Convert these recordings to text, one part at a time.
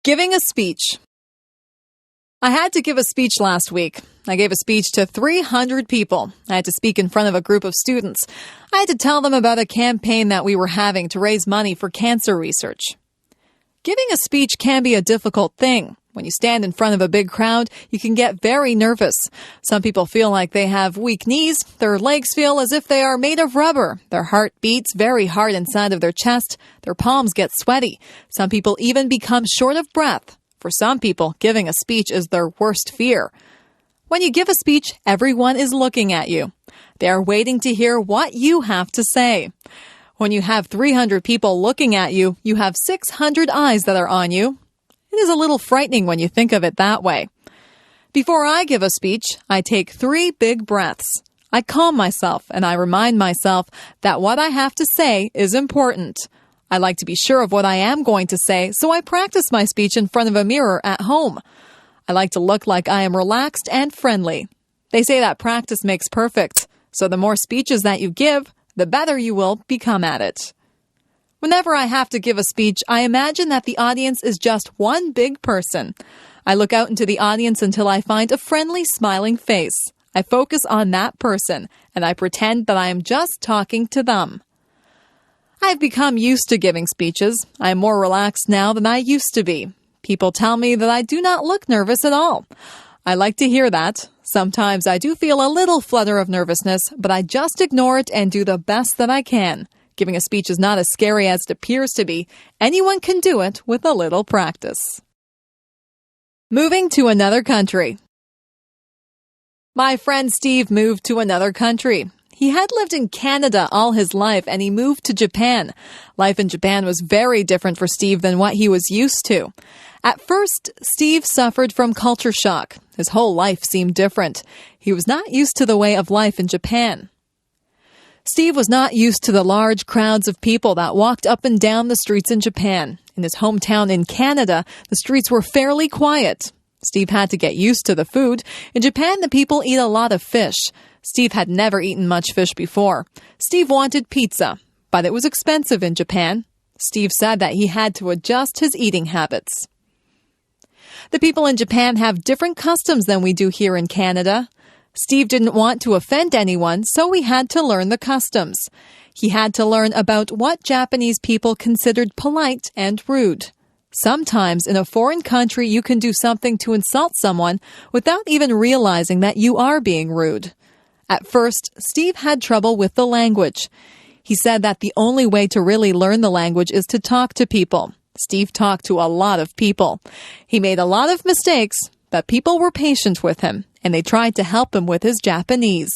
Giving a speech. I had to give a speech last week. I gave a speech to 300 people. I had to speak in front of a group of students. I had to tell them about a campaign that we were having to raise money for cancer research. Giving a speech can be a difficult thing. When you stand in front of a big crowd, you can get very nervous. Some people feel like they have weak knees. Their legs feel as if they are made of rubber. Their heart beats very hard inside of their chest. Their palms get sweaty. Some people even become short of breath. For some people, giving a speech is their worst fear. When you give a speech, everyone is looking at you. They are waiting to hear what you have to say. When you have 300 people looking at you, you have 600 eyes that are on you. It is a little frightening when you think of it that way. Before I give a speech, I take 3 big breaths. I calm myself and I remind myself that what I have to say is important. I like to be sure of what I am going to say, so I practice my speech in front of a mirror at home. I like to look like I am relaxed and friendly. They say that practice makes perfect, so the more speeches that you give, the better you will become at it. Whenever I have to give a speech, I imagine that the audience is just one big person. I look out into the audience until I find a friendly, smiling face. I focus on that person, and I pretend that I am just talking to them. I've become used to giving speeches. I am more relaxed now than I used to be. People tell me that I do not look nervous at all. I like to hear that. Sometimes I do feel a little flutter of nervousness, but I just ignore it and do the best that I can. Giving a speech is not as scary as it appears to be. Anyone can do it with a little practice. Moving to another country. My friend Steve moved to another country. He had lived in Canada all his life and he moved to Japan. Life in Japan was very different for Steve than what he was used to. At first, Steve suffered from culture shock. His whole life seemed different. He was not used to the way of life in Japan. Steve was not used to the large crowds of people that walked up and down the streets in Japan. In his hometown in Canada, the streets were fairly quiet. Steve had to get used to the food. In Japan, the people eat a lot of fish. Steve had never eaten much fish before. Steve wanted pizza, but it was expensive in Japan. Steve said that he had to adjust his eating habits. The people in Japan have different customs than we do here in Canada. Steve didn't want to offend anyone, so he had to learn the customs. He had to learn about what Japanese people considered polite and rude. Sometimes in a foreign country, you can do something to insult someone without even realizing that you are being rude. At first, Steve had trouble with the language. He said that the only way to really learn the language is to talk to people. Steve talked to a lot of people. He made a lot of mistakes, but people were patient with him, and they tried to help him with his Japanese.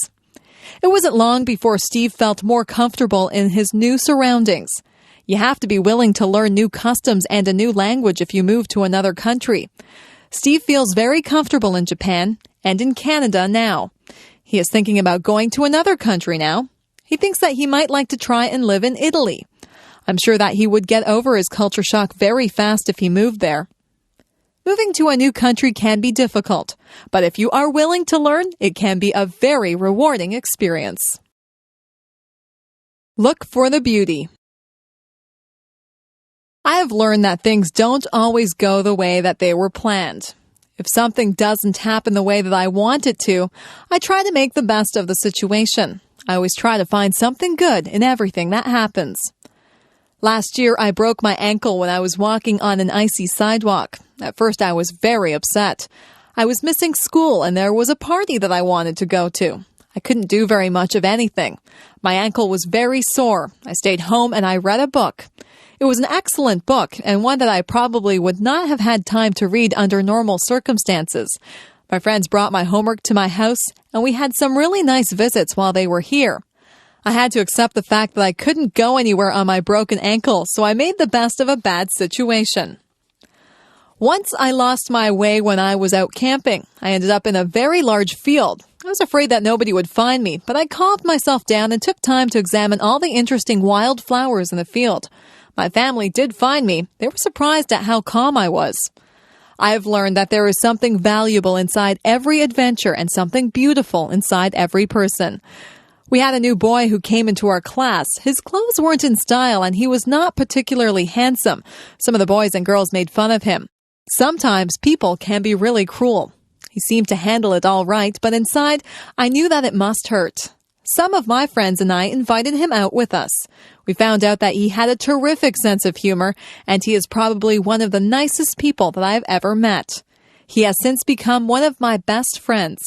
It wasn't long before Steve felt more comfortable in his new surroundings. You have to be willing to learn new customs and a new language if you move to another country. Steve feels very comfortable in Japan and in Canada now. He is thinking about going to another country now. He thinks that he might like to try and live in Italy. I'm sure that he would get over his culture shock very fast if he moved there. Moving to a new country can be difficult, but if you are willing to learn, it can be a very rewarding experience. Look for the beauty. I have learned that things don't always go the way that they were planned. If something doesn't happen the way that I want it to, I try to make the best of the situation. I always try to find something good in everything that happens. Last year, I broke my ankle when I was walking on an icy sidewalk. At first, I was very upset. I was missing school and there was a party that I wanted to go to. I couldn't do very much of anything. My ankle was very sore. I stayed home and I read a book. It was an excellent book and one that I probably would not have had time to read under normal circumstances. My friends brought my homework to my house and we had some really nice visits while they were here. I had to accept the fact that I couldn't go anywhere on my broken ankle, so I made the best of a bad situation. Once I lost my way when I was out camping. I ended up in a very large field. I was afraid that nobody would find me, but I calmed myself down and took time to examine all the interesting wild flowers in the field. My family did find me. They were surprised at how calm I was. I have learned that there is something valuable inside every adventure and something beautiful inside every person. We had a new boy who came into our class. His clothes weren't in style and he was not particularly handsome. Some of the boys and girls made fun of him. Sometimes people can be really cruel. He seemed to handle it all right, but inside, I knew that it must hurt. Some of my friends and I invited him out with us. We found out that he had a terrific sense of humor, and he is probably one of the nicest people that I have ever met. He has since become one of my best friends.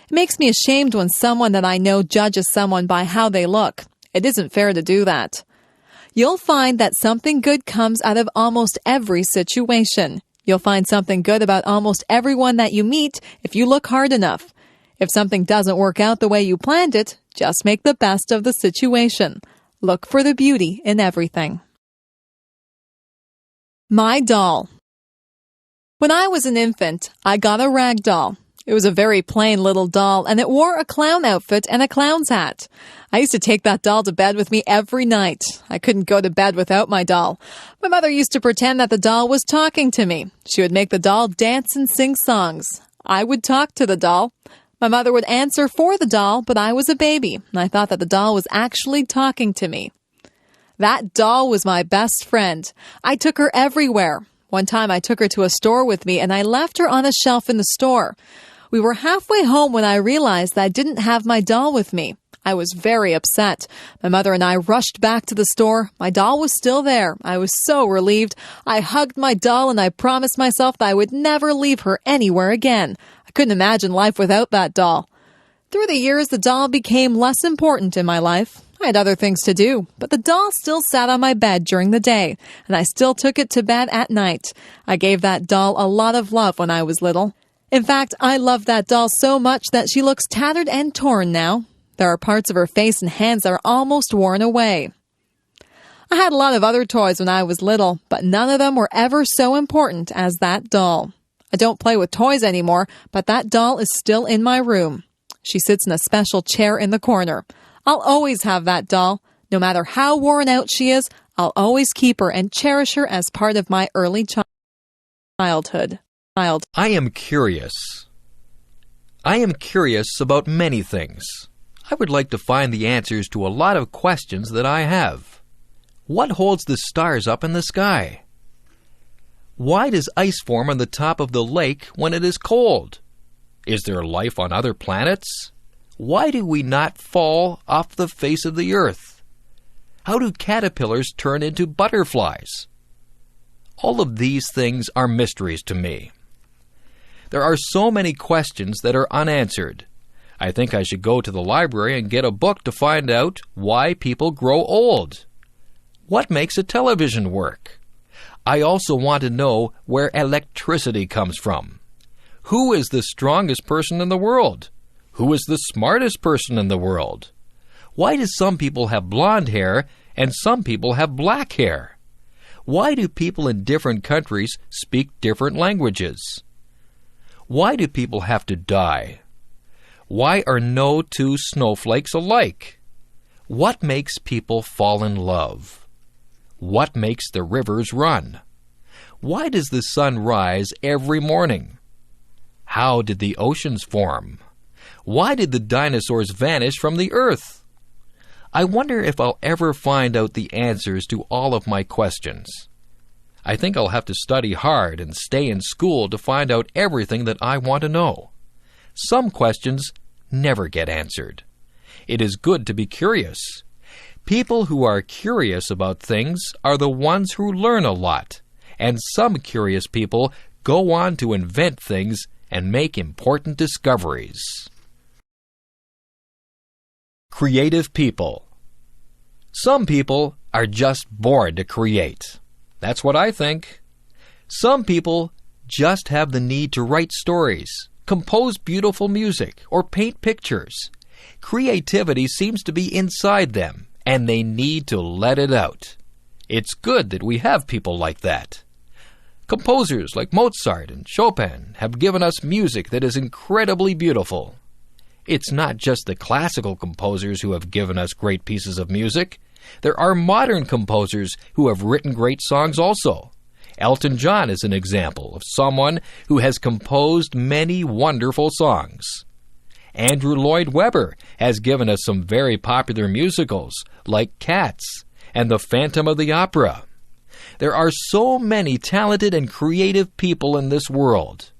It makes me ashamed when someone that I know judges someone by how they look. It isn't fair to do that. You'll find that something good comes out of almost every situation. You'll find something good about almost everyone that you meet if you look hard enough. If something doesn't work out the way you planned it, just make the best of the situation. Look for the beauty in everything. My doll. When I was an infant, I got a rag doll. It was a very plain little doll, and it wore a clown outfit and a clown's hat. I used to take that doll to bed with me every night. I couldn't go to bed without my doll. My mother used to pretend that the doll was talking to me. She would make the doll dance and sing songs. I would talk to the doll. My mother would answer for the doll, but I was a baby, and I thought that the doll was actually talking to me. That doll was my best friend. I took her everywhere. One time I took her to a store with me, and I left her on a shelf in the store. We were halfway home when I realized that I didn't have my doll with me. I was very upset. My mother and I rushed back to the store. My doll was still there. I was so relieved. I hugged my doll and I promised myself that I would never leave her anywhere again. I couldn't imagine life without that doll. Through the years, the doll became less important in my life. I had other things to do, but the doll still sat on my bed during the day, and I still took it to bed at night. I gave that doll a lot of love when I was little. In fact, I love that doll so much that she looks tattered and torn now. There are parts of her face and hands that are almost worn away. I had a lot of other toys when I was little, but none of them were ever so important as that doll. I don't play with toys anymore, but that doll is still in my room. She sits in a special chair in the corner. I'll always have that doll. No matter how worn out she is, I'll always keep her and cherish her as part of my early childhood. I am curious. I am curious about many things. I would like to find the answers to a lot of questions that I have. What holds the stars up in the sky? Why does ice form on the top of the lake when it is cold? Is there life on other planets? Why do we not fall off the face of the earth? How do caterpillars turn into butterflies? All of these things are mysteries to me. There are so many questions that are unanswered. I think I should go to the library and get a book to find out why people grow old. What makes a television work? I also want to know where electricity comes from. Who is the strongest person in the world? Who is the smartest person in the world? Why do some people have blonde hair and some people have black hair? Why do people in different countries speak different languages? Why do people have to die? Why are no two snowflakes alike? What makes people fall in love? What makes the rivers run? Why does the sun rise every morning? How did the oceans form? Why did the dinosaurs vanish from the earth? I wonder if I'll ever find out the answers to all of my questions. I think I'll have to study hard and stay in school to find out everything that I want to know. Some questions never get answered. It is good to be curious. People who are curious about things are the ones who learn a lot, and some curious people go on to invent things and make important discoveries. Creative people. Some people are just born to create. That's what I think. Some people just have the need to write stories, compose beautiful music, or paint pictures. Creativity seems to be inside them, and they need to let it out. It's good that we have people like that. Composers like Mozart and Chopin have given us music that is incredibly beautiful. It's not just the classical composers who have given us great pieces of music. There are modern composers who have written great songs also. Elton John is an example of someone who has composed many wonderful songs. Andrew Lloyd Webber has given us some very popular musicals like Cats and The Phantom of the Opera. There are so many talented and creative people in this world.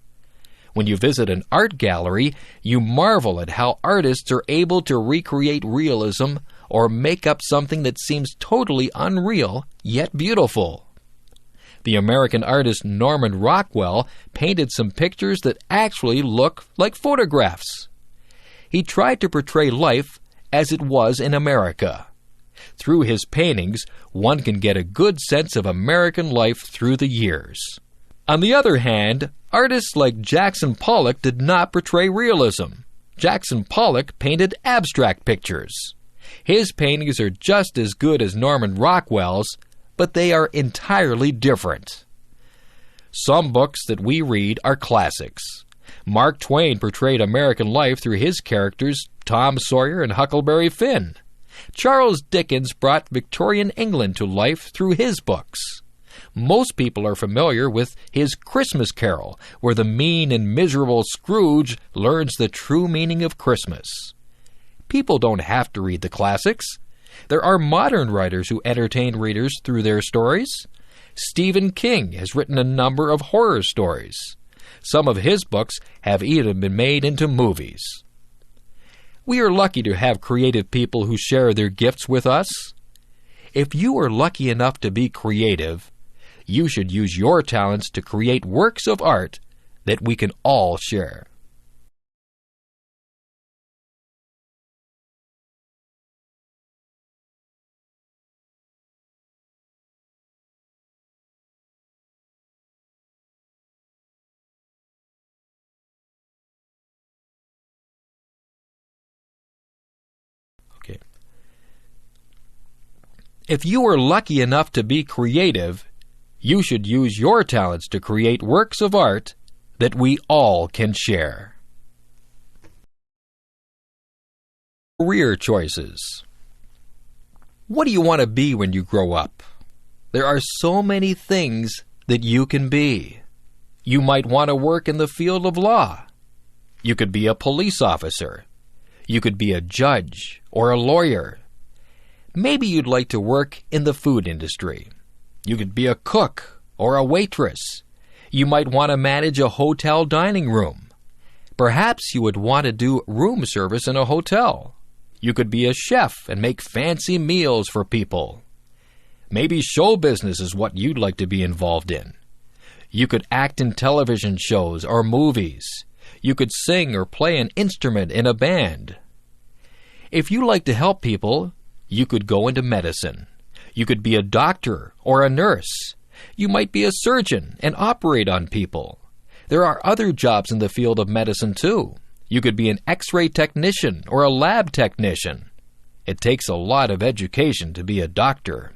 When you visit an art gallery, you marvel at how artists are able to recreate realism or make up something that seems totally unreal, yet beautiful. The American artist Norman Rockwell painted some pictures that actually look like photographs. He tried to portray life as it was in America. Through his paintings, one can get a good sense of American life through the years. On the other hand, artists like Jackson Pollock did not portray realism. Jackson Pollock painted abstract pictures. His paintings are just as good as Norman Rockwell's, but they are entirely different. Some books that we read are classics. Mark Twain portrayed American life through his characters Tom Sawyer and Huckleberry Finn. Charles Dickens brought Victorian England to life through his books. Most people are familiar with his Christmas Carol, where the mean and miserable Scrooge learns the true meaning of Christmas. People don't have to read the classics. There are modern writers who entertain readers through their stories. Stephen King has written a number of horror stories. Some of his books have even been made into movies. We are lucky to have creative people who share their gifts with us. If you are lucky enough to be creative, you should use your talents to create works of art that we can all share. Okay. If you are lucky enough to be creative, you should use your talents to create works of art that we all can share. Career choices. What do you want to be when you grow up? There are so many things that you can be. You might want to work in the field of law. You could be a police officer. You could be a judge or a lawyer. Maybe you'd like to work in the food industry. You could be a cook or a waitress. You might want to manage a hotel dining room. Perhaps you would want to do room service in a hotel. You could be a chef and make fancy meals for people. Maybe show business is what you'd like to be involved in. You could act in television shows or movies. You could sing or play an instrument in a band. If you like to help people, you could go into medicine. You could be a doctor or a nurse. You might be a surgeon and operate on people. There are other jobs in the field of medicine too. You could be an X-ray technician or a lab technician. It takes a lot of education to be a doctor.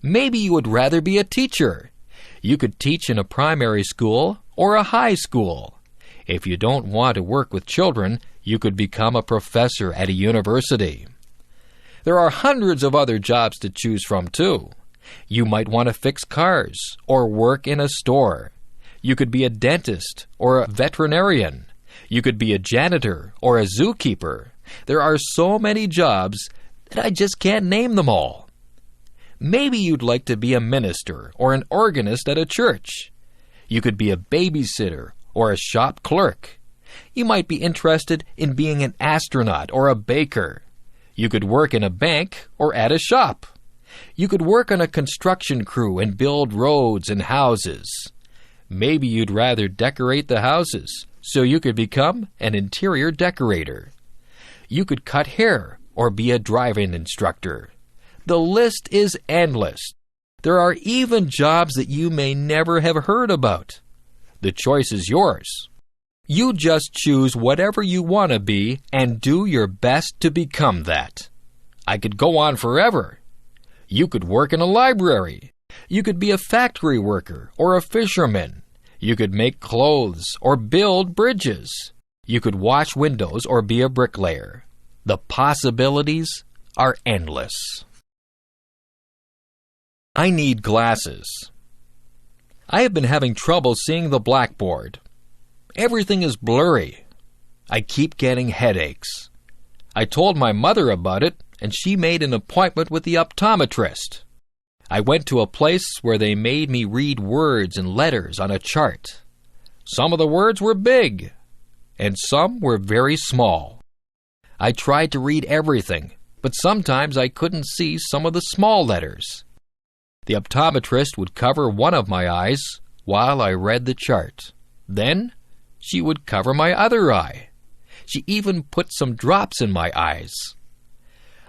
Maybe you would rather be a teacher. You could teach in a primary school or a high school. If you don't want to work with children, you could become a professor at a university. There are hundreds of other jobs to choose from, too. You might want to fix cars or work in a store. You could be a dentist or a veterinarian. You could be a janitor or a zookeeper. There are so many jobs that I just can't name them all. Maybe you'd like to be a minister or an organist at a church. You could be a babysitter or a shop clerk. You might be interested in being an astronaut or a baker. You could work in a bank or at a shop. You could work on a construction crew and build roads and houses. Maybe you'd rather decorate the houses, so you could become an interior decorator. You could cut hair or be a driving instructor. The list is endless. There are even jobs that you may never have heard about. The choice is yours. You just choose whatever you want to be and do your best to become that. I could go on forever. You could work in a library. You could be a factory worker or a fisherman. You could make clothes or build bridges. You could wash windows or be a bricklayer. The possibilities are endless. I need glasses. I have been having trouble seeing the blackboard. Everything is blurry. I keep getting headaches. I told my mother about it, and she made an appointment with the optometrist. I went to a place where they made me read words and letters on a chart. Some of the words were big, and some were very small. I tried to read everything, but sometimes I couldn't see some of the small letters. The optometrist would cover one of my eyes while I read the chart. Then she would cover my other eye. She even put some drops in my eyes.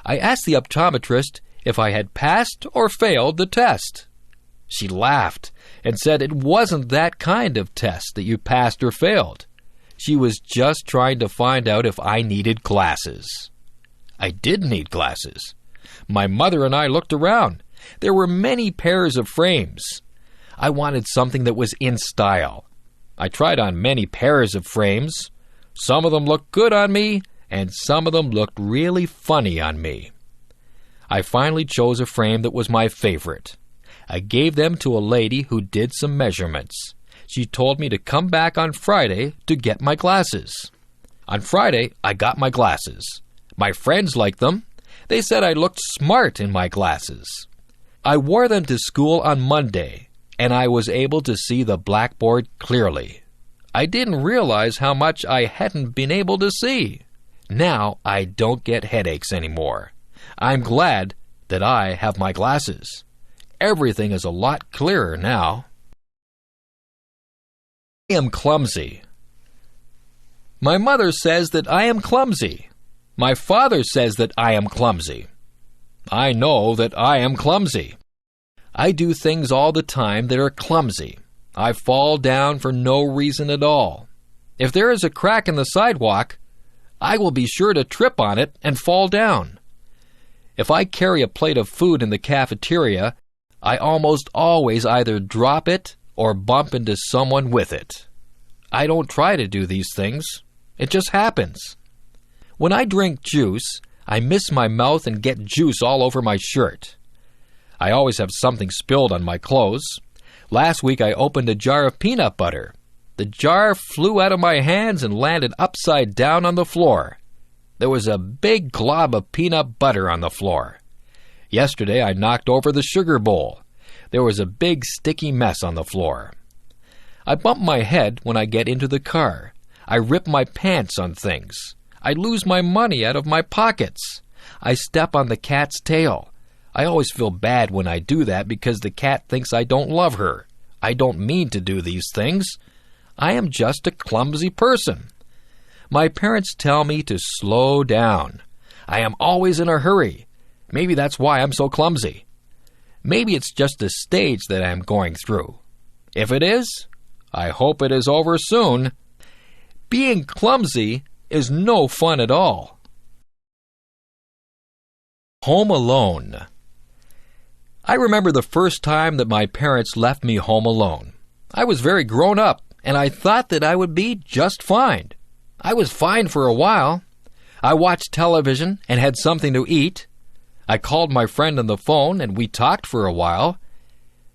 I asked the optometrist if I had passed or failed the test. She laughed and said it wasn't that kind of test that you passed or failed. She was just trying to find out if I needed glasses. I did need glasses. My mother and I looked around. There were many pairs of frames. I wanted something that was in style. I tried on many pairs of frames. Some of them looked good on me, and some of them looked really funny on me. I finally chose a frame that was my favorite. I gave them to a lady who did some measurements. She told me to come back on Friday to get my glasses. On Friday, I got my glasses. My friends liked them. They said I looked smart in my glasses. I wore them to school on Monday, and I was able to see the blackboard clearly. I didn't realize how much I hadn't been able to see. Now I don't get headaches anymore. I'm glad that I have my glasses. Everything is a lot clearer now. I am clumsy. My mother says that I am clumsy. My father says that I am clumsy. I know that I am clumsy. I do things all the time that are clumsy. I fall down for no reason at all. If there is a crack in the sidewalk, I will be sure to trip on it and fall down. If I carry a plate of food in the cafeteria, I almost always either drop it or bump into someone with it. I don't try to do these things. It just happens. When I drink juice, I miss my mouth and get juice all over my shirt. I always have something spilled on my clothes. Last week I opened a jar of peanut butter. The jar flew out of my hands and landed upside down on the floor. There was a big glob of peanut butter on the floor. Yesterday I knocked over the sugar bowl. There was a big sticky mess on the floor. I bump my head when I get into the car. I rip my pants on things. I lose my money out of my pockets. I step on the cat's tail. I always feel bad when I do that because the cat thinks I don't love her. I don't mean to do these things. I am just a clumsy person. My parents tell me to slow down. I am always in a hurry. Maybe that's why I'm so clumsy. Maybe it's just a stage that I'm going through. If it is, I hope it is over soon. Being clumsy is no fun at all. Home alone. I remember the first time that my parents left me home alone. I was very grown up, and I thought that I would be just fine. I was fine for a while. I watched television and had something to eat. I called my friend on the phone, and we talked for a while.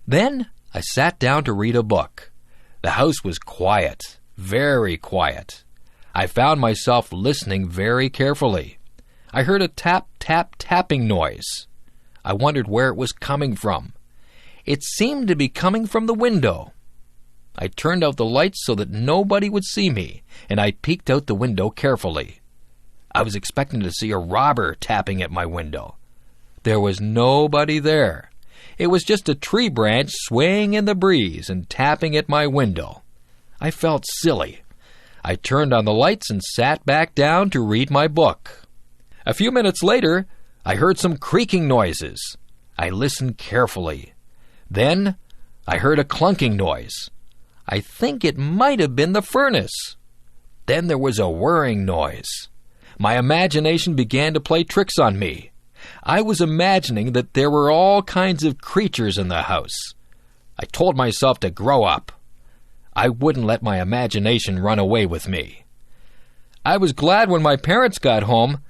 Then I sat down to read a book. The house was quiet, very quiet. I found myself listening very carefully. I heard a tap-tap-tapping noise. I wondered where it was coming from. It seemed to be coming from the window. I turned out the lights so that nobody would see me, and I peeked out the window carefully. I was expecting to see a robber tapping at my window. There was nobody there. It was just a tree branch swaying in the breeze and tapping at my window. I felt silly. I turned on the lights and sat back down to read my book. A few minutes later, I heard some creaking noises. I listened carefully. Then I heard a clunking noise. I think it might have been the furnace. Then there was a whirring noise. My imagination began to play tricks on me. I was imagining that there were all kinds of creatures in the house. I told myself to grow up. I wouldn't let my imagination run away with me. I was glad when my parents got home.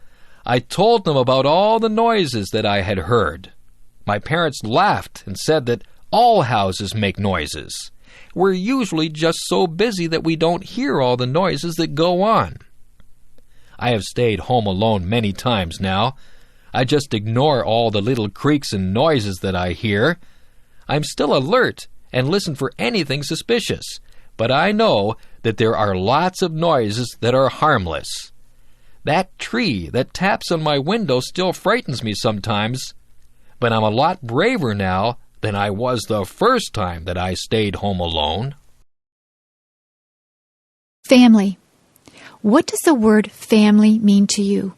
I told them about all the noises that I had heard. My parents laughed and said that all houses make noises. We're usually just so busy that we don't hear all the noises that go on. I have stayed home alone many times now. I just ignore all the little creaks and noises that I hear. I'm still alert and listen for anything suspicious, but I know that there are lots of noises that are harmless. That tree that taps on my window still frightens me sometimes, but I'm a lot braver now than I was the first time that I stayed home alone. Family. What does the word family mean to you?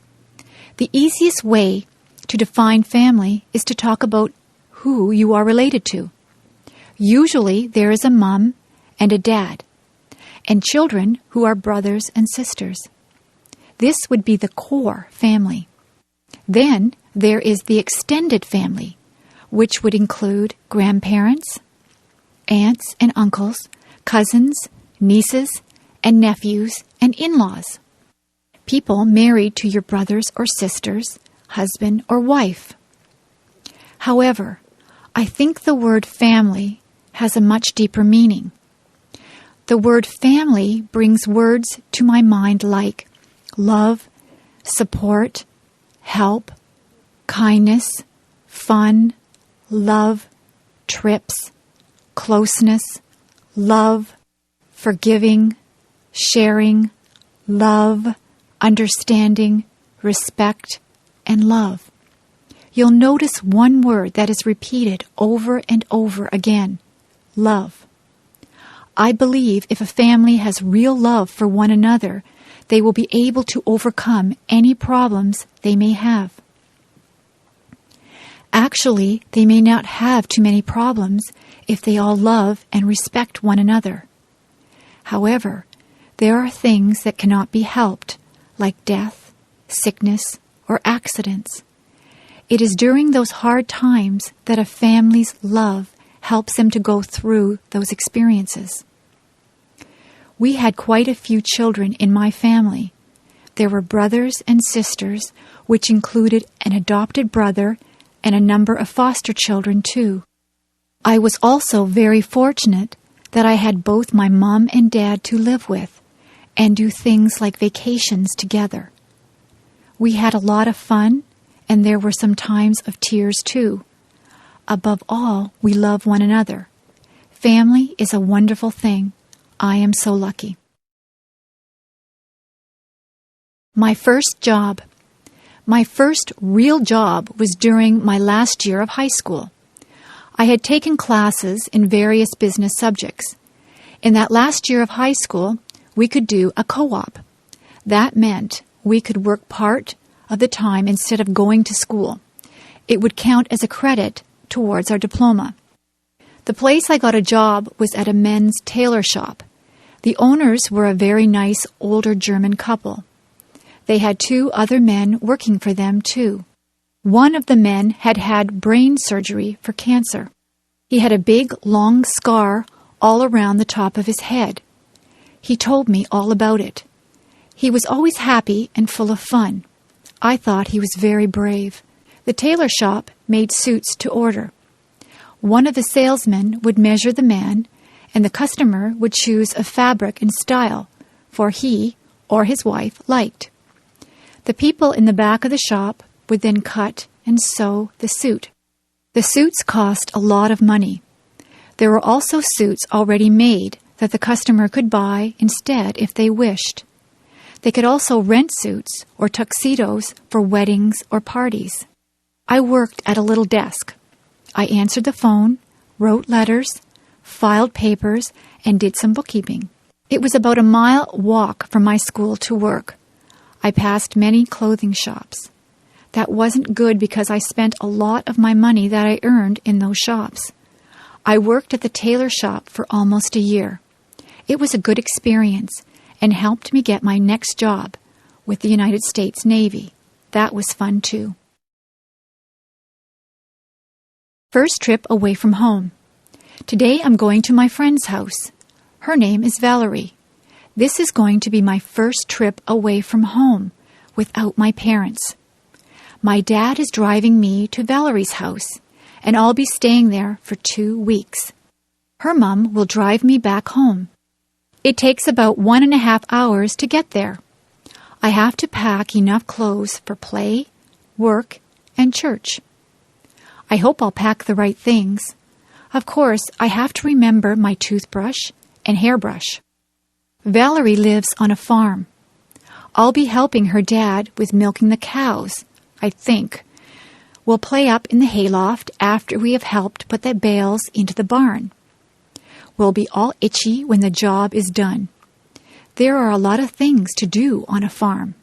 The easiest way to define family is to talk about who you are related to. Usually there is a mom and a dad, and children who are brothers and sisters. This would be the core family. Then there is the extended family, which would include grandparents, aunts and uncles, cousins, nieces, and nephews, and in-laws. People married to your brothers or sisters, husband or wife. However, I think the word family has a much deeper meaning. The word family brings words to my mind like love, support, help, kindness, fun, love, trips, closeness, love, forgiving, sharing, love, understanding, respect, and love. You'll notice one word that is repeated over and over again: love. I believe if a family has real love for one another, they will be able to overcome any problems they may have. Actually, they may not have too many problems if they all love and respect one another. However, there are things that cannot be helped, like death, sickness, or accidents. It is during those hard times that a family's love helps them to go through those experiences. We had quite a few children in my family. There were brothers and sisters, which included an adopted brother and a number of foster children too. I was also very fortunate that I had both my mom and dad to live with and do things like vacations together. We had a lot of fun, and there were some times of tears too. Above all, we love one another. Family is a wonderful thing. I am so lucky. My first job. My first real job was during my last year of high school. I had taken classes in various business subjects. In that last year of high school, we could do a co-op. That meant we could work part of the time instead of going to school. It would count as a credit towards our diploma. The place I got a job was at a men's tailor shop. The owners were a very nice older German couple. They had 2 other men working for them too. One of the men had had brain surgery for cancer. He had a big, long scar all around the top of his head. He told me all about it. He was always happy and full of fun. I thought he was very brave. The tailor shop made suits to order. One of the salesmen would measure the man, and the customer would choose a fabric and style for he or his wife liked. The people in the back of the shop would then cut and sew the suit. The suits cost a lot of money. There were also suits already made that the customer could buy instead if they wished. They could also rent suits or tuxedos for weddings or parties. I worked at a little desk. I answered the phone, wrote letters, filed papers, and did some bookkeeping. It was about a mile walk from my school to work. I passed many clothing shops. That wasn't good because I spent a lot of my money that I earned in those shops. I worked at the tailor shop for almost a year. It was a good experience and helped me get my next job with the United States Navy. That was fun too. First trip away from home. Today I'm going to my friend's house. Her name is Valerie. This is going to be my first trip away from home without my parents. My dad is driving me to Valerie's house, and I'll be staying there for 2 weeks. Her mom will drive me back home. It takes about 1.5 hours to get there. I have to pack enough clothes for play, work, and church. I hope I'll pack the right things. Of course, I have to remember my toothbrush and hairbrush. Valerie lives on a farm. I'll be helping her dad with milking the cows, I think. We'll play up in the hayloft after we have helped put the bales into the barn. We'll be all itchy when the job is done. There are a lot of things to do on a farm.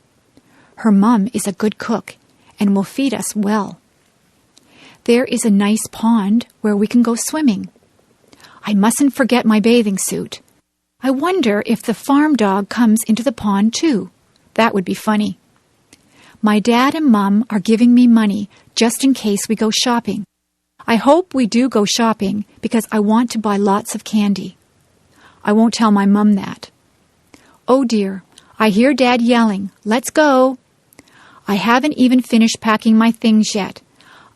Her mum is a good cook and will feed us well. There is a nice pond where we can go swimming. I mustn't forget my bathing suit. I wonder if the farm dog comes into the pond too. That would be funny. My dad and Mum are giving me money just in case we go shopping. I hope we do go shopping because I want to buy lots of candy. I won't tell my Mum that. Oh dear, I hear Dad yelling, "Let's go!" I haven't even finished packing my things yet.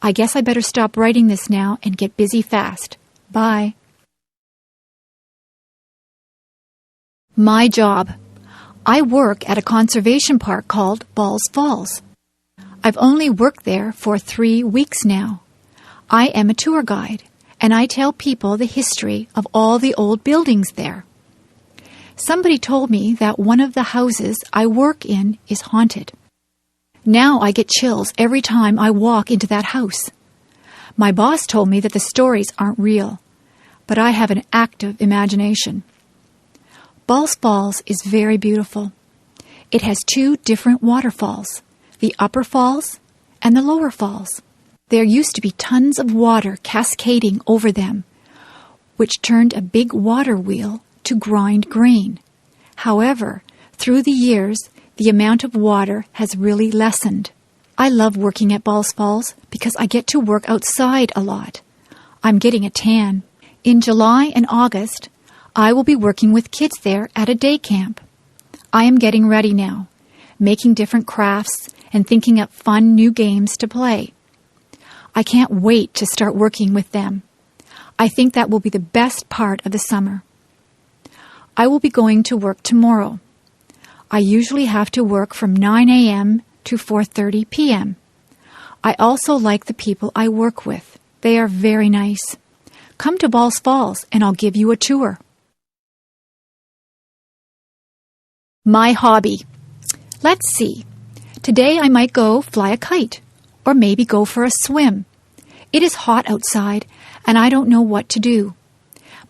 I guess I better stop writing this now and get busy fast. Bye. My job. I work at a conservation park called Balls Falls. I've only worked there for 3 weeks now. I am a tour guide, and I tell people the history of all the old buildings there. Somebody told me that one of the houses I work in is haunted. Now I get chills every time I walk into that house. My boss told me that the stories aren't real, but I have an active imagination. Balls Falls is very beautiful. It has 2 different waterfalls, the upper falls and the lower falls. There used to be tons of water cascading over them, which turned a big water wheel to grind grain. However, through the years, the amount of water has really lessened. I love working at Balls Falls because I get to work outside a lot. I'm getting a tan. In July and August, I will be working with kids there at a day camp. I am getting ready now, making different crafts and thinking up fun new games to play. I can't wait to start working with them. I think that will be the best part of the summer. I will be going to work tomorrow. I usually have to work from 9 a.m. to 4:30 p.m. I also like the people I work with. They are very nice. Come to Balls Falls and I'll give you a tour. My hobby. Let's see. Today I might go fly a kite or maybe go for a swim. It is hot outside and I don't know what to do.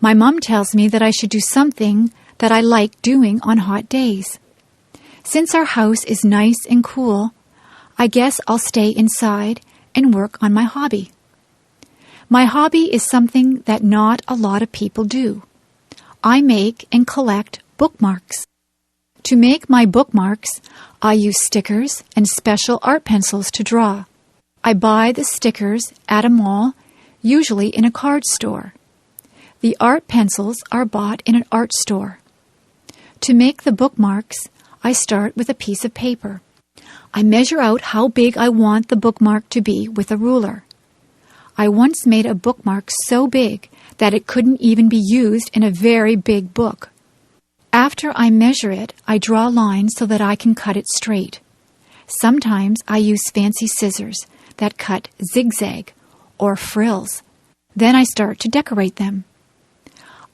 My mom tells me that I should do something that I like doing on hot days. Since our house is nice and cool, I guess I'll stay inside and work on my hobby. My hobby is something that not a lot of people do. I make and collect bookmarks. To make my bookmarks, I use stickers and special art pencils to draw. I buy the stickers at a mall, usually in a card store. The art pencils are bought in an art store. To make the bookmarks, I start with a piece of paper. I measure out how big I want the bookmark to be with a ruler. I once made a bookmark so big that it couldn't even be used in a very big book. After I measure it, I draw lines so that I can cut it straight. Sometimes I use fancy scissors that cut zigzag or frills. Then I start to decorate them.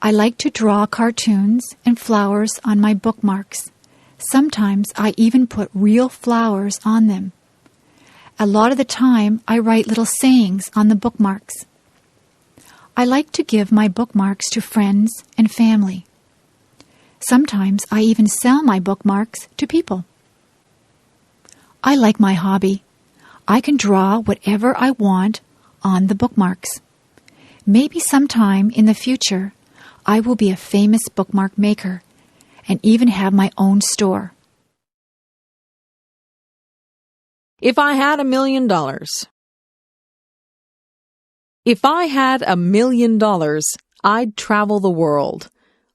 I like to draw cartoons and flowers on my bookmarks. Sometimes I even put real flowers on them. A lot of the time, I write little sayings on the bookmarks. I like to give my bookmarks to friends and family. Sometimes I even sell my bookmarks to people. I like my hobby. I can draw whatever I want on the bookmarks. Maybe sometime in the future, I will be a famous bookmark maker and even have my own store. If I had $1 million. If I had $1 million, I'd travel the world.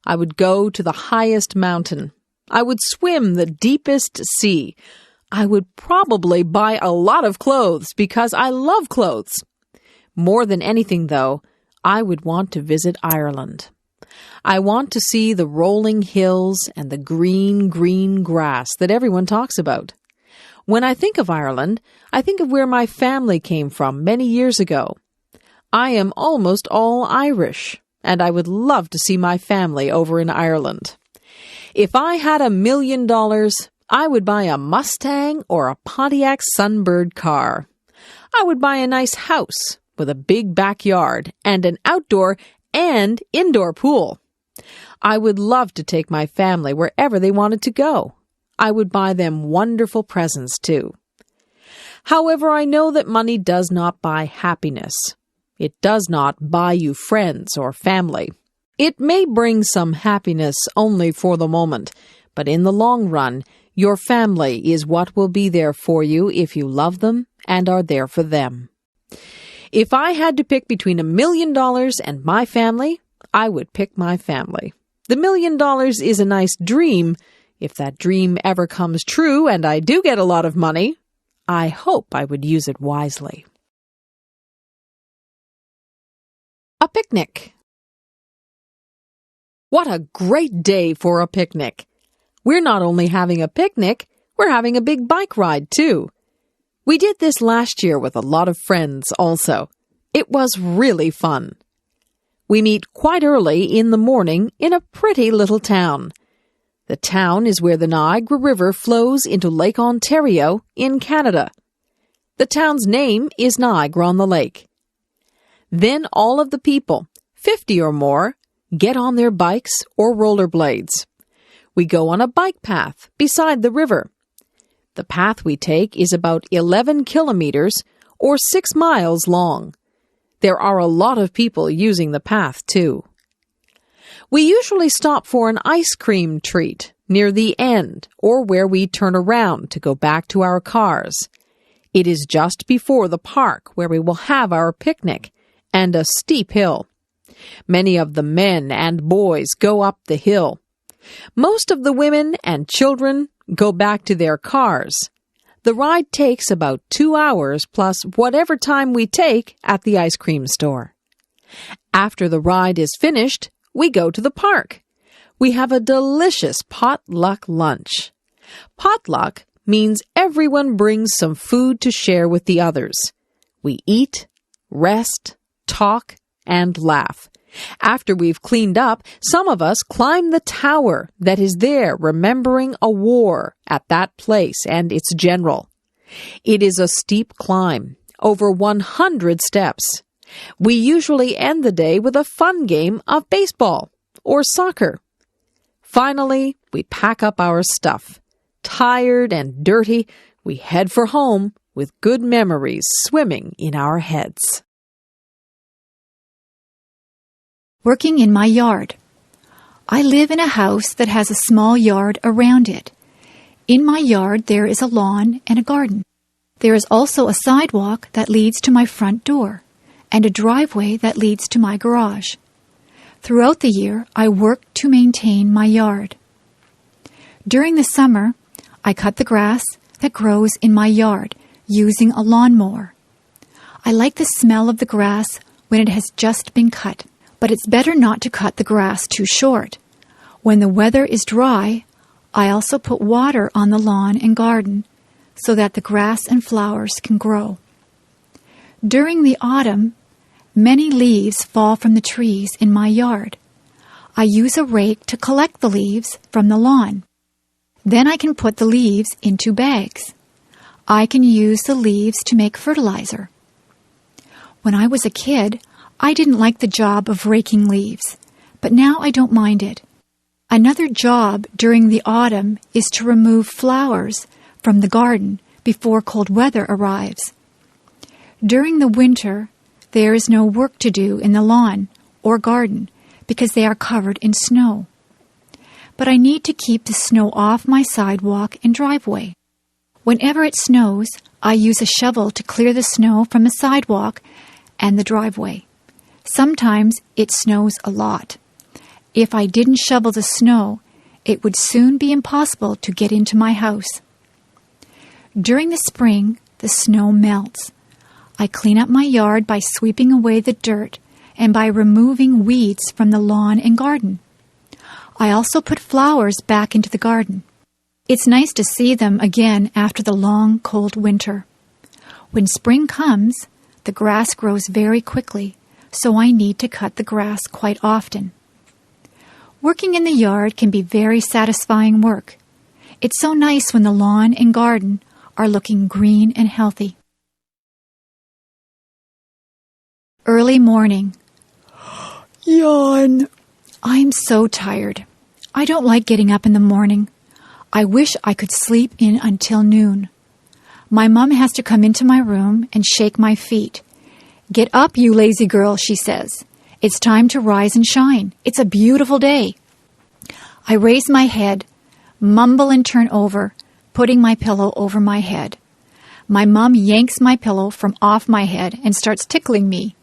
I would go to the highest mountain. I would swim the deepest sea. I would probably buy a lot of clothes because I love clothes. More than anything, though, I would want to visit Ireland. I want to see the rolling hills and the green, green grass that everyone talks about. When I think of Ireland, I think of where my family came from many years ago. I am almost all Irish, and I would love to see my family over in Ireland. If I had $1 million, I would buy a Mustang or a Pontiac Sunbird car. I would buy a nice house with a big backyard and an outdoor and indoor pool. I would love to take my family wherever they wanted to go. I would buy them wonderful presents, too. However, I know that money does not buy happiness. It does not buy you friends or family. It may bring some happiness only for the moment, but in the long run, your family is what will be there for you if you love them and are there for them. If I had to pick between $1 million and my family, I would pick my family. The $1 million is a nice dream. If that dream ever comes true and I do get a lot of money, I hope I would use it wisely. A picnic. What a great day for a picnic! We're not only having a picnic, we're having a big bike ride too. We did this last year with a lot of friends also. It was really fun. We meet quite early in the morning in a pretty little town. The town is where the Niagara River flows into Lake Ontario in Canada. The town's name is Niagara-on-the-Lake. Then all of the people, 50 or more, get on their bikes or rollerblades. We go on a bike path beside the river. The path we take is about 11 kilometers or 6 miles long. There are a lot of people using the path, too. We usually stop for an ice cream treat near the end or where we turn around to go back to our cars. It is just before the park where we will have our picnic and a steep hill. Many of the men and boys go up the hill. Most of the women and children go back to their cars. The ride takes about 2 hours plus whatever time we take at the ice cream store. After the ride is finished, we go to the park. We have a delicious potluck lunch. Potluck means everyone brings some food to share with the others. We eat, rest, talk, and laugh. After we've cleaned up, some of us climb the tower that is there remembering a war at that place and its general. It is a steep climb, over 100 steps. We usually end the day with a fun game of baseball or soccer. Finally, we pack up our stuff. Tired and dirty, we head for home with good memories swimming in our heads. Working in my yard. I live in a house that has a small yard around it. In my yard, there is a lawn and a garden. There is also a sidewalk that leads to my front door and a driveway that leads to my garage. Throughout the year, I work to maintain my yard. During the summer, I cut the grass that grows in my yard using a lawnmower. I like the smell of the grass when it has just been cut. But it's better not to cut the grass too short. When the weather is dry, I also put water on the lawn and garden so that the grass and flowers can grow. During the autumn, many leaves fall from the trees in my yard. I use a rake to collect the leaves from the lawn. Then I can put the leaves into bags. I can use the leaves to make fertilizer. When I was a kid, I didn't like the job of raking leaves, but now I don't mind it. Another job during the autumn is to remove flowers from the garden before cold weather arrives. During the winter, there is no work to do in the lawn or garden because they are covered in snow. But I need to keep the snow off my sidewalk and driveway. Whenever it snows, I use a shovel to clear the snow from the sidewalk and the driveway. Sometimes it snows a lot. If I didn't shovel the snow, it would soon be impossible to get into my house. During the spring, the snow melts. I clean up my yard by sweeping away the dirt and by removing weeds from the lawn and garden. I also put flowers back into the garden. It's nice to see them again after the long, cold winter. When spring comes, the grass grows very quickly, so I need to cut the grass quite often. Working in the yard can be very satisfying work. It's so nice when the lawn and garden are looking green and healthy. Early morning. Yawn. I'm so tired. I don't like getting up in the morning. I wish I could sleep in until noon. My mom has to come into my room and shake my feet. Get up, you lazy girl, she says. It's time to rise and shine. It's a beautiful day. I raise my head, mumble and turn over, putting my pillow over my head. My mom yanks my pillow from off my head and starts tickling me.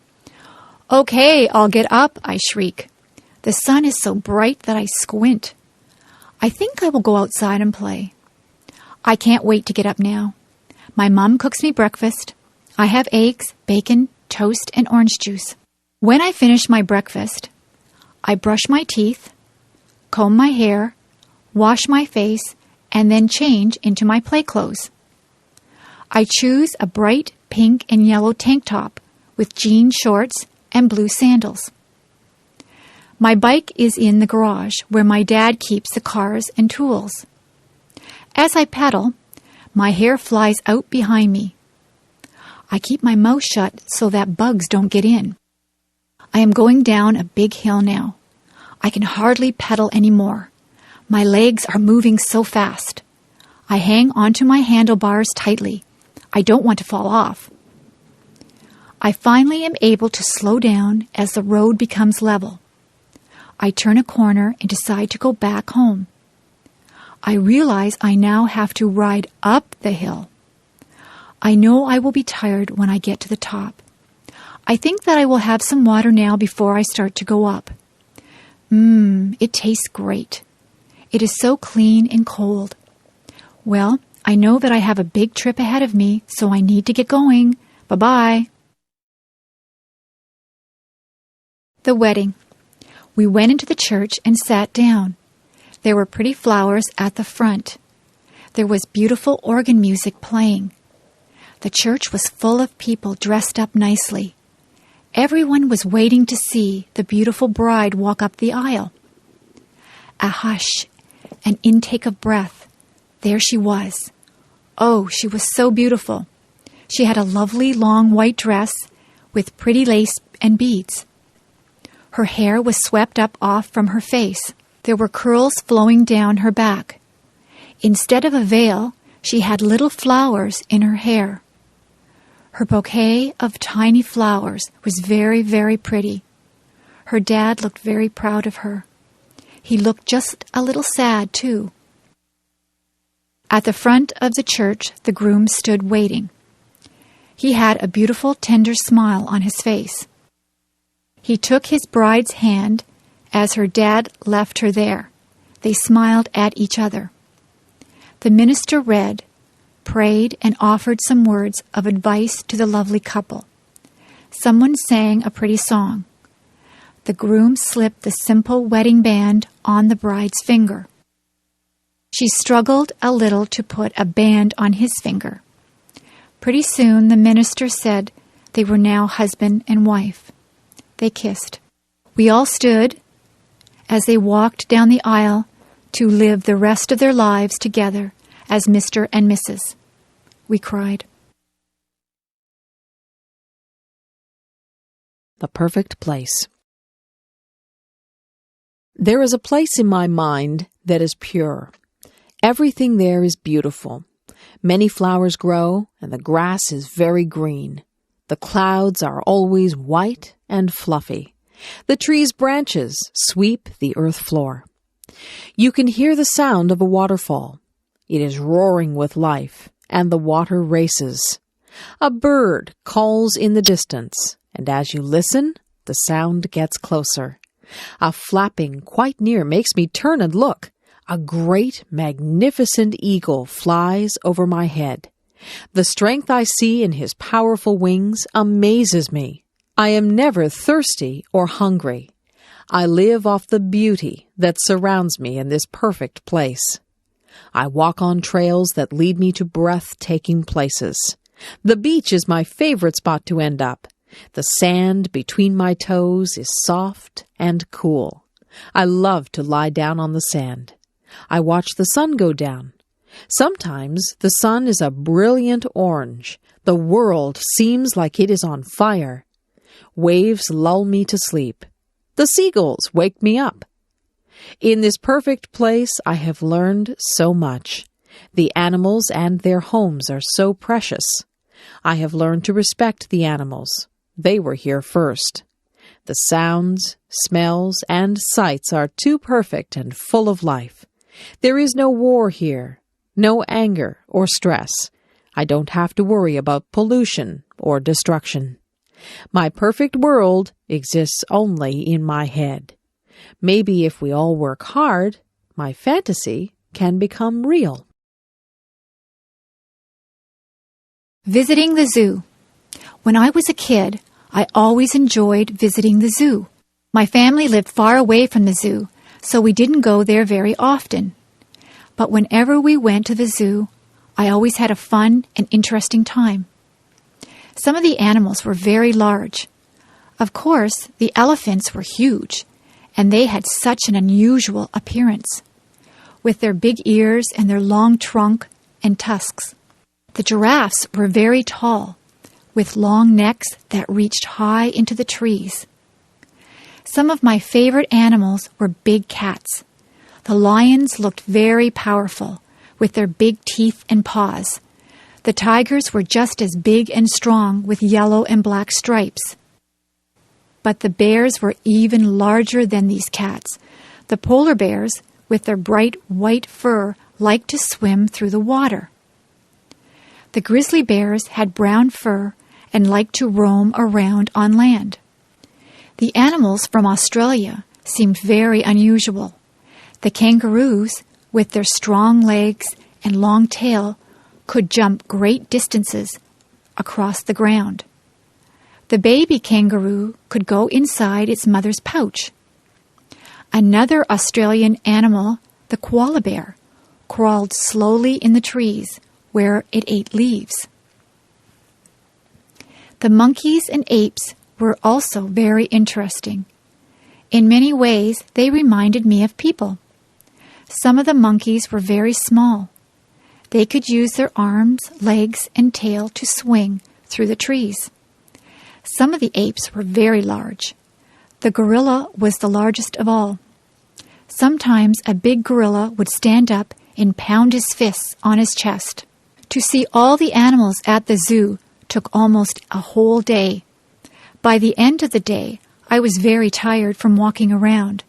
Okay, I'll get up, I shriek. The sun is so bright that I squint. I think I will go outside and play. I can't wait to get up now. My mom cooks me breakfast. I have eggs, bacon, toast, and orange juice. When I finish my breakfast, I brush my teeth, comb my hair, wash my face, and then change into my play clothes. I choose a bright pink and yellow tank top with jean shorts and blue sandals. My bike is in the garage where my dad keeps the cars and tools. As I pedal, my hair flies out behind me. I keep my mouth shut so that bugs don't get in. I am going down a big hill now. I can hardly pedal anymore. My legs are moving so fast. I hang onto my handlebars tightly. I don't want to fall off. I finally am able to slow down as the road becomes level. I turn a corner and decide to go back home. I realize I now have to ride up the hill. I know I will be tired when I get to the top. I think that I will have some water now before I start to go up. It tastes great. It is so clean and cold. Well, I know that I have a big trip ahead of me, so I need to get going. Bye-bye. The wedding. We went into the church and sat down. There were pretty flowers at the front. There was beautiful organ music playing. The church was full of people dressed up nicely. Everyone was waiting to see the beautiful bride walk up the aisle. A hush, an intake of breath. There she was. Oh, she was so beautiful. She had a lovely long white dress with pretty lace and beads. Her hair was swept up off from her face. There were curls flowing down her back. Instead of a veil, she had little flowers in her hair. Her bouquet of tiny flowers was very, very pretty. Her dad looked very proud of her. He looked just a little sad, too. At the front of the church, the groom stood waiting. He had a beautiful, tender smile on his face. He took his bride's hand as her dad left her there. They smiled at each other. The minister read, prayed, and offered some words of advice to the lovely couple. Someone sang a pretty song. The groom slipped the simple wedding band on the bride's finger. She struggled a little to put a band on his finger. Pretty soon the minister said they were now husband and wife. They kissed. We all stood as they walked down the aisle to live the rest of their lives together as Mr. and Mrs. We cried. The perfect place. There is a place in my mind that is pure. Everything there is beautiful. Many flowers grow, and the grass is very green. The clouds are always white and fluffy. The tree's branches sweep the earth floor. You can hear the sound of a waterfall. It is roaring with life, and the water races. A bird calls in the distance, and as you listen, the sound gets closer. A flapping quite near makes me turn and look. A great, magnificent eagle flies over my head. The strength I see in his powerful wings amazes me. I am never thirsty or hungry. I live off the beauty that surrounds me in this perfect place. I walk on trails that lead me to breathtaking places. The beach is my favorite spot to end up. The sand between my toes is soft and cool. I love to lie down on the sand. I watch the sun go down. Sometimes the sun is a brilliant orange. The world seems like it is on fire. Waves lull me to sleep. The seagulls wake me up. In this perfect place, I have learned so much. The animals and their homes are so precious. I have learned to respect the animals. They were here first. The sounds, smells, and sights are too perfect and full of life. There is no war here, no anger or stress. I don't have to worry about pollution or destruction. My perfect world exists only in my head. Maybe if we all work hard, my fantasy can become real. Visiting the zoo. When I was a kid, I always enjoyed visiting the zoo. My family lived far away from the zoo, so we didn't go there very often. But whenever we went to the zoo, I always had a fun and interesting time. Some of the animals were very large. Of course, the elephants were huge, and they had such an unusual appearance, with their big ears and their long trunk and tusks. The giraffes were very tall, with long necks that reached high into the trees. Some of my favorite animals were big cats. The lions looked very powerful, with their big teeth and paws. The tigers were just as big and strong, with yellow and black stripes. But the bears were even larger than these cats. The polar bears, with their bright white fur, liked to swim through the water. The grizzly bears had brown fur and liked to roam around on land. The animals from Australia seemed very unusual. The kangaroos, with their strong legs and long tail, could jump great distances across the ground. The baby kangaroo could go inside its mother's pouch. Another Australian animal, the koala bear, crawled slowly in the trees where it ate leaves. The monkeys and apes were also very interesting. In many ways, they reminded me of people. Some of the monkeys were very small. They could use their arms, legs, and tail to swing through the trees. Some of the apes were very large. The gorilla was the largest of all. Sometimes a big gorilla would stand up and pound his fists on his chest. To see all the animals at the zoo took almost a whole day. By the end of the day, I was very tired from walking around.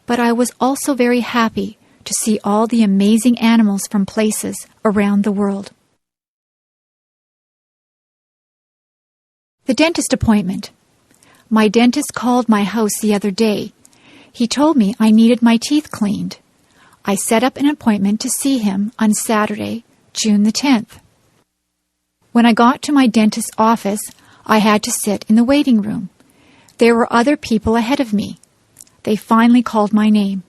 But I was also very happy to see all the amazing animals from places around the world. The dentist appointment. My dentist called my house the other day. He told me I needed my teeth cleaned. I set up an appointment to see him on Saturday, June the 10th. When I got to my dentist's office, I had to sit in the waiting room. There were other people ahead of me. They finally called my name.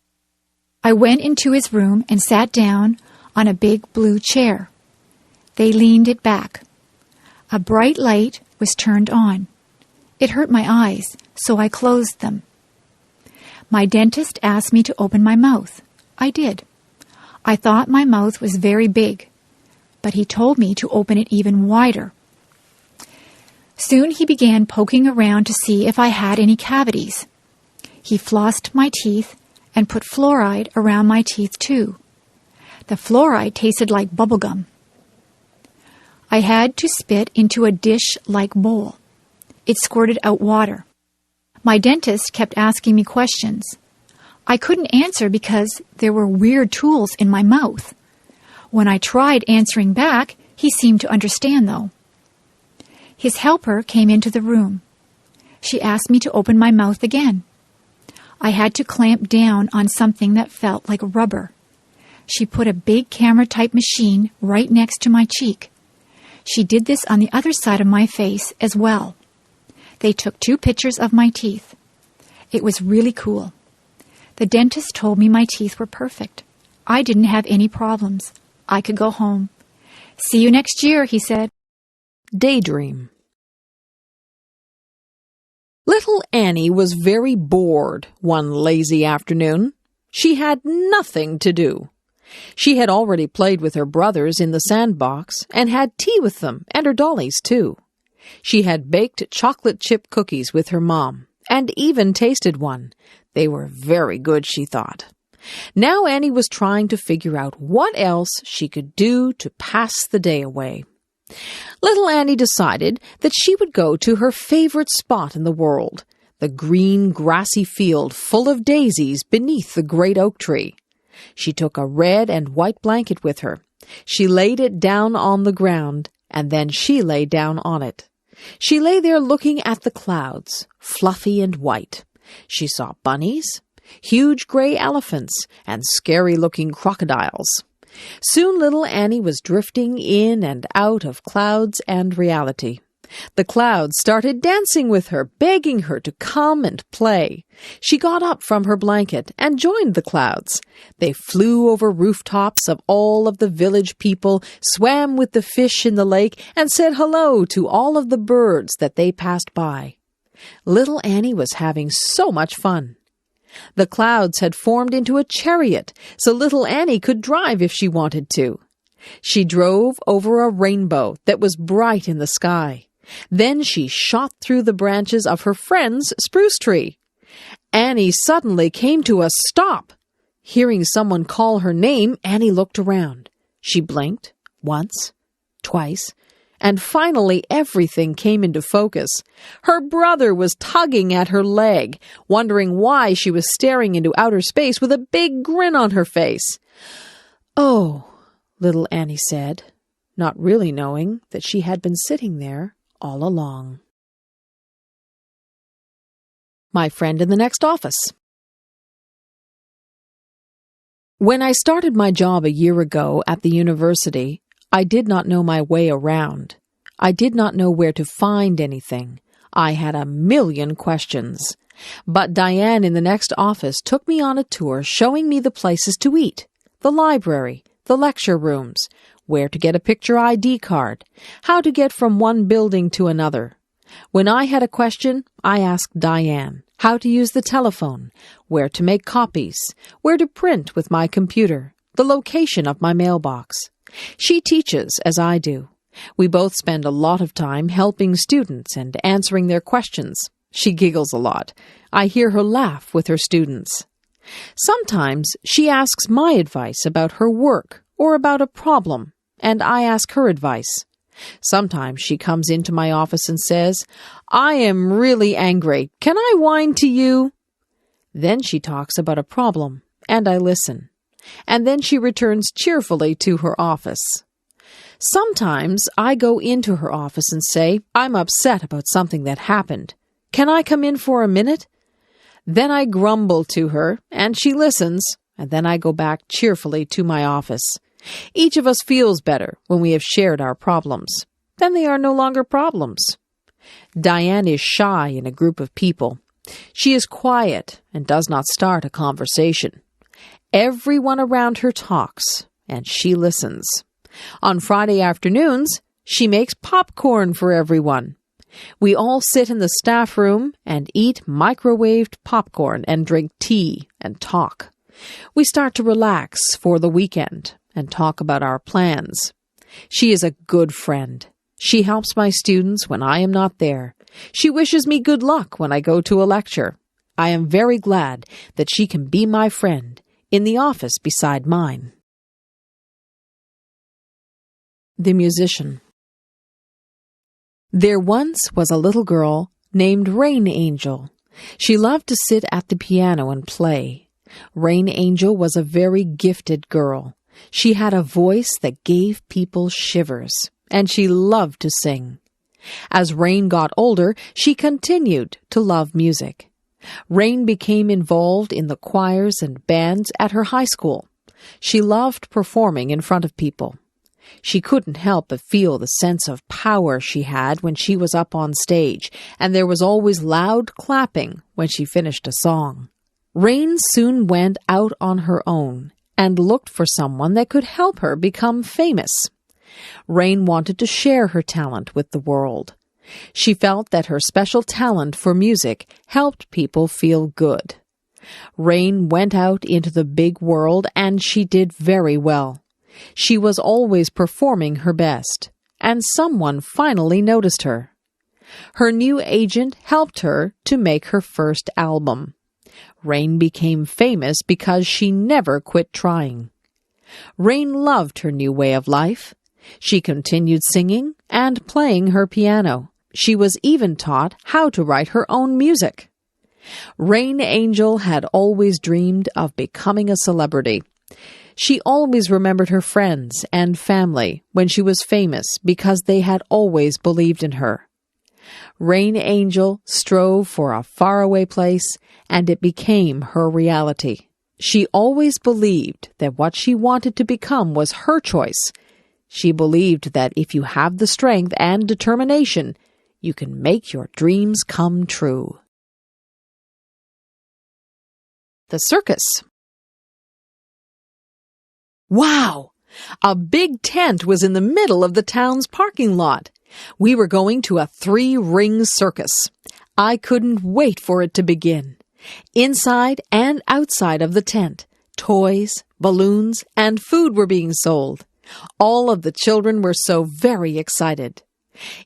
I went into his room and sat down on a big blue chair. They leaned it back. A bright light was turned on. It hurt my eyes, so I closed them. My dentist asked me to open my mouth. I did. I thought my mouth was very big, but he told me to open it even wider. Soon he began poking around to see if I had any cavities. He flossed my teeth and put fluoride around my teeth too. The fluoride tasted like bubble gum. I had to spit into a dish-like bowl. It squirted out water. My dentist kept asking me questions. I couldn't answer because there were weird tools in my mouth. When I tried answering back, he seemed to understand, though. His helper came into the room. She asked me to open my mouth again. I had to clamp down on something that felt like rubber. She put a big camera-type machine right next to my cheek. She did this on the other side of my face as well. They took 2 pictures of my teeth. It was really cool. The dentist told me my teeth were perfect. I didn't have any problems. I could go home. See you next year, he said. Daydream. Little Annie was very bored one lazy afternoon. She had nothing to do. She had already played with her brothers in the sandbox and had tea with them and her dollies, too. She had baked chocolate chip cookies with her mom and even tasted one. They were very good, she thought. Now Annie was trying to figure out what else she could do to pass the day away. Little Annie decided that she would go to her favorite spot in the world, the green, grassy field full of daisies beneath the great oak tree. She took a red and white blanket with her. She laid it down on the ground, and then she lay down on it. She lay there looking at the clouds, fluffy and white. She saw bunnies, huge gray elephants, and scary-looking crocodiles. Soon little Annie was drifting in and out of clouds and reality. The clouds started dancing with her, begging her to come and play. She got up from her blanket and joined the clouds. They flew over rooftops of all of the village people, swam with the fish in the lake, and said hello to all of the birds that they passed by. Little Annie was having so much fun. The clouds had formed into a chariot, so little Annie could drive if she wanted to. She drove over a rainbow that was bright in the sky. Then she shot through the branches of her friend's spruce tree. Annie suddenly came to a stop. Hearing someone call her name, Annie looked around. She blinked once, twice, and finally everything came into focus. Her brother was tugging at her leg, wondering why she was staring into outer space with a big grin on her face. "Oh," little Annie said, not really knowing that she had been sitting there all along. My friend in the next office. When I started my job a year ago at the university, I did not know my way around. I did not know where to find anything. I had a million questions. But Diane in the next office took me on a tour showing me the places to eat, the library, the lecture rooms, where to get a picture ID card, how to get from one building to another. When I had a question, I asked Diane how to use the telephone, where to make copies, where to print with my computer, the location of my mailbox. She teaches as I do. We both spend a lot of time helping students and answering their questions. She giggles a lot. I hear her laugh with her students. Sometimes she asks my advice about her work or about a problem, and I ask her advice. Sometimes she comes into my office and says, "I am really angry. Can I whine to you?" Then she talks about a problem, and I listen. And then she returns cheerfully to her office. Sometimes I go into her office and say, "I'm upset about something that happened. Can I come in for a minute?" Then I grumble to her, and she listens, and then I go back cheerfully to my office. Each of us feels better when we have shared our problems. Then they are no longer problems. Diane is shy in a group of people. She is quiet and does not start a conversation. Everyone around her talks, and she listens. On Friday afternoons, she makes popcorn for everyone. We all sit in the staff room and eat microwaved popcorn and drink tea and talk. We start to relax for the weekend and talk about our plans. She is a good friend. She helps my students when I am not there. She wishes me good luck when I go to a lecture. I am very glad that she can be my friend in the office beside mine. The musician. There once was a little girl named Rain Angel. She loved to sit at the piano and play. Rain Angel was a very gifted girl. She had a voice that gave people shivers, and she loved to sing. As Rain got older, she continued to love music. Rain became involved in the choirs and bands at her high school. She loved performing in front of people. She couldn't help but feel the sense of power she had when she was up on stage, and there was always loud clapping when she finished a song. Rain soon went out on her own, and looked for someone that could help her become famous. Rain wanted to share her talent with the world. She felt that her special talent for music helped people feel good. Rain went out into the big world, and she did very well. She was always performing her best, and someone finally noticed her. Her new agent helped her to make her first album. Rain became famous because she never quit trying. Rain loved her new way of life. She continued singing and playing her piano. She was even taught how to write her own music. Rain Angel had always dreamed of becoming a celebrity. She always remembered her friends and family when she was famous because they had always believed in her. Rain Angel strove for a faraway place, and it became her reality. She always believed that what she wanted to become was her choice. She believed that if you have the strength and determination, you can make your dreams come true. The circus. Wow! A big tent was in the middle of the town's parking lot. We were going to a 3-ring circus. I couldn't wait for it to begin. Inside and outside of the tent, toys, balloons, and food were being sold. All of the children were so very excited.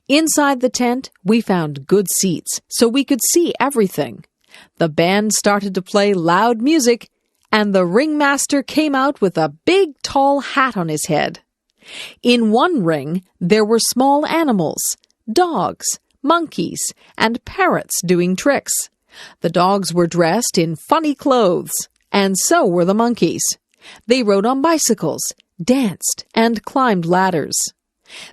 Inside the tent, we found good seats so we could see everything. The band started to play loud music, and the ringmaster came out with a big tall hat on his head. In one ring, there were small animals, dogs, monkeys, and parrots doing tricks. The dogs were dressed in funny clothes, and so were the monkeys. They rode on bicycles, danced, and climbed ladders.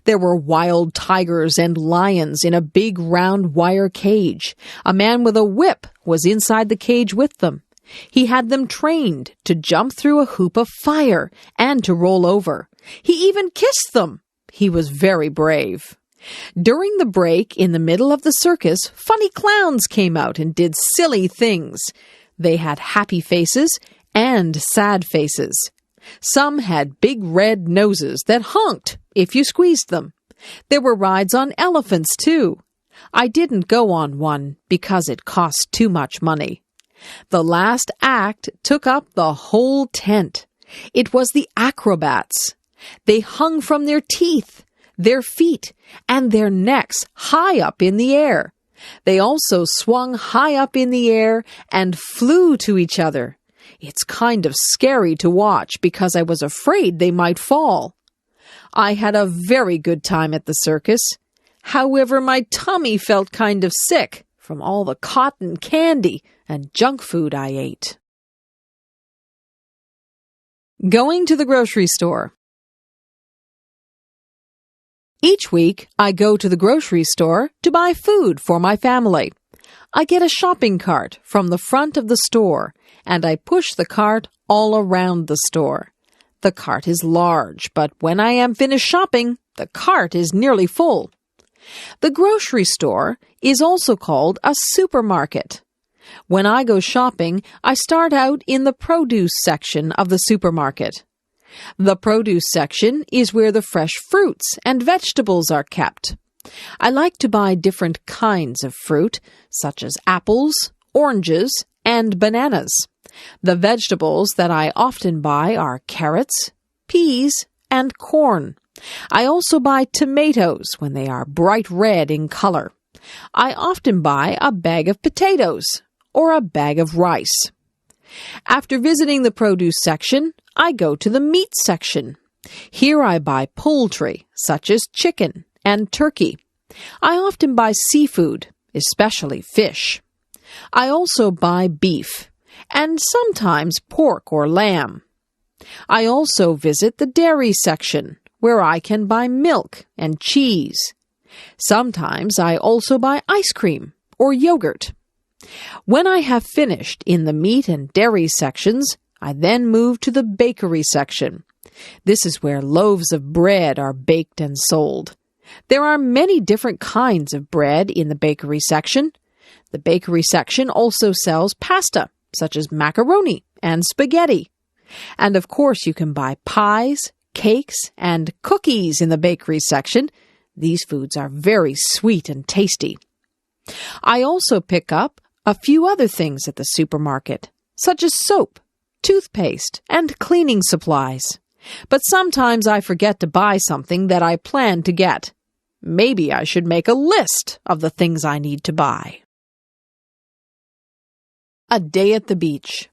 There were wild tigers and lions in a big round wire cage. A man with a whip was inside the cage with them. He had them trained to jump through a hoop of fire and to roll over. He even kissed them. He was very brave. During the break in the middle of the circus, funny clowns came out and did silly things. They had happy faces and sad faces. Some had big red noses that honked if you squeezed them. There were rides on elephants, too. I didn't go on one because it cost too much money. The last act took up the whole tent. It was the acrobats. They hung from their teeth, their feet, and their necks high up in the air. They also swung high up in the air and flew to each other. It's kind of scary to watch because I was afraid they might fall. I had a very good time at the circus. However, my tummy felt kind of sick from all the cotton candy and junk food I ate. Going to the grocery store. Each week, I go to the grocery store to buy food for my family. I get a shopping cart from the front of the store, and I push the cart all around the store. The cart is large, but when I am finished shopping, the cart is nearly full. The grocery store is also called a supermarket. When I go shopping, I start out in the produce section of the supermarket. The produce section is where the fresh fruits and vegetables are kept. I like to buy different kinds of fruit, such as apples, oranges, and bananas. The vegetables that I often buy are carrots, peas, and corn. I also buy tomatoes when they are bright red in color. I often buy a bag of potatoes or a bag of rice. After visiting the produce section, I go to the meat section. Here I buy poultry, such as chicken and turkey. I often buy seafood, especially fish. I also buy beef, and sometimes pork or lamb. I also visit the dairy section, where I can buy milk and cheese. Sometimes I also buy ice cream or yogurt. When I have finished in the meat and dairy sections, I then move to the bakery section. This is where loaves of bread are baked and sold. There are many different kinds of bread in the bakery section. The bakery section also sells pasta, such as macaroni and spaghetti. And of course you can buy pies, cakes, and cookies in the bakery section. These foods are very sweet and tasty. I also pick up a few other things at the supermarket, such as soap, toothpaste, and cleaning supplies. But sometimes I forget to buy something that I plan to get. Maybe I should make a list of the things I need to buy. A day at the beach.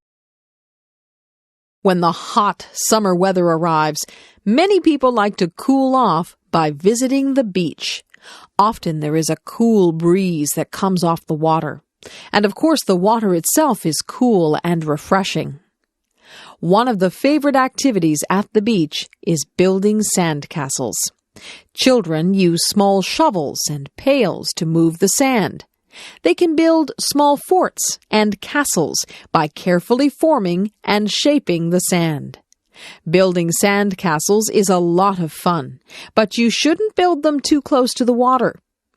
When the hot summer weather arrives, many people like to cool off by visiting the beach. Often there is a cool breeze that comes off the water. And of course the water itself is cool and refreshing. One of the favorite activities at the beach is building sandcastles. Children use small shovels and pails to move the sand. They can build small forts and castles by carefully forming and shaping the sand. Building sand castles is a lot of fun, but you shouldn't build them too close to the water.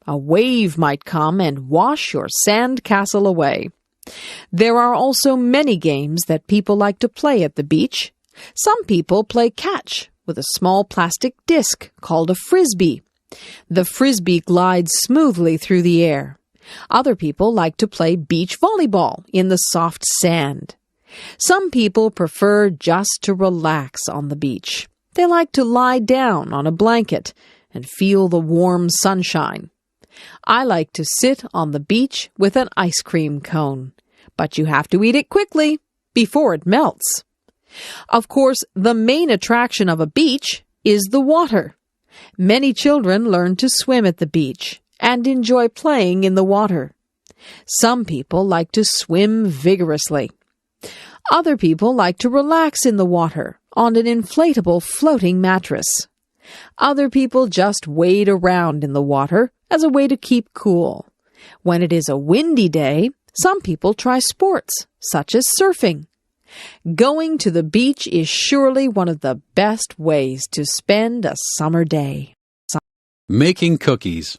A wave might come and wash your sand castle away. There are also many games that people like to play at the beach. Some people play catch with a small plastic disc called a frisbee. The frisbee glides smoothly through the air. Other people like to play beach volleyball in the soft sand. Some people prefer just to relax on the beach. They like to lie down on a blanket and feel the warm sunshine. I like to sit on the beach with an ice cream cone, but you have to eat it quickly before it melts. Of course, the main attraction of a beach is the water. Many children learn to swim at the beach and enjoy playing in the water. Some people like to swim vigorously. Other people like to relax in the water on an inflatable floating mattress. Other people just wade around in the water as a way to keep cool. When it is a windy day, some people try sports, such as surfing. Going to the beach is surely one of the best ways to spend a summer day. Making cookies.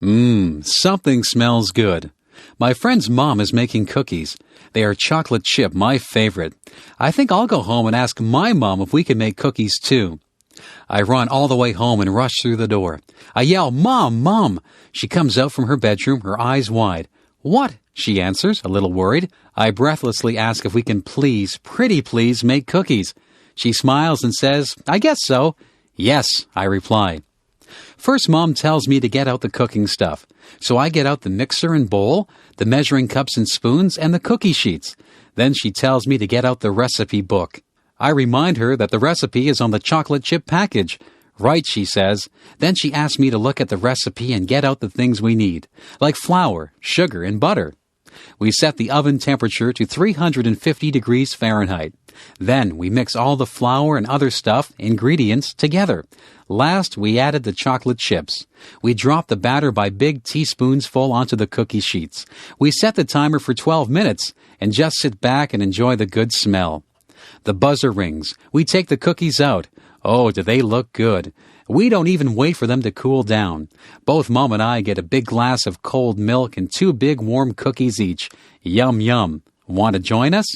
Something smells good. My friend's mom is making cookies. They are chocolate chip, my favorite. I think I'll go home and ask my mom if we can make cookies too. I run all the way home and rush through the door. I yell, "Mom, Mom!" She comes out from her bedroom, her eyes wide. "What?" she answers, a little worried. I breathlessly ask if we can please, pretty please, make cookies. She smiles and says, "I guess so." "Yes," I reply. First, Mom tells me to get out the cooking stuff. So I get out the mixer and bowl, the measuring cups and spoons, and the cookie sheets. Then she tells me to get out the recipe book. I remind her that the recipe is on the chocolate chip package. "Right," she says. Then she asks me to look at the recipe and get out the things we need, like flour, sugar, and butter. We set the oven temperature to 350 degrees Fahrenheit. Then we mix all the flour and other ingredients together. Last, we added the chocolate chips. We dropped the batter by big teaspoons full onto the cookie sheets. We set the timer for 12 minutes and just sit back and enjoy the good smell. The buzzer rings. We take the cookies out. Oh, do they look good. We don't even wait for them to cool down. Both Mom and I get a big glass of cold milk and 2 big warm cookies each. Yum, yum. Want to join us?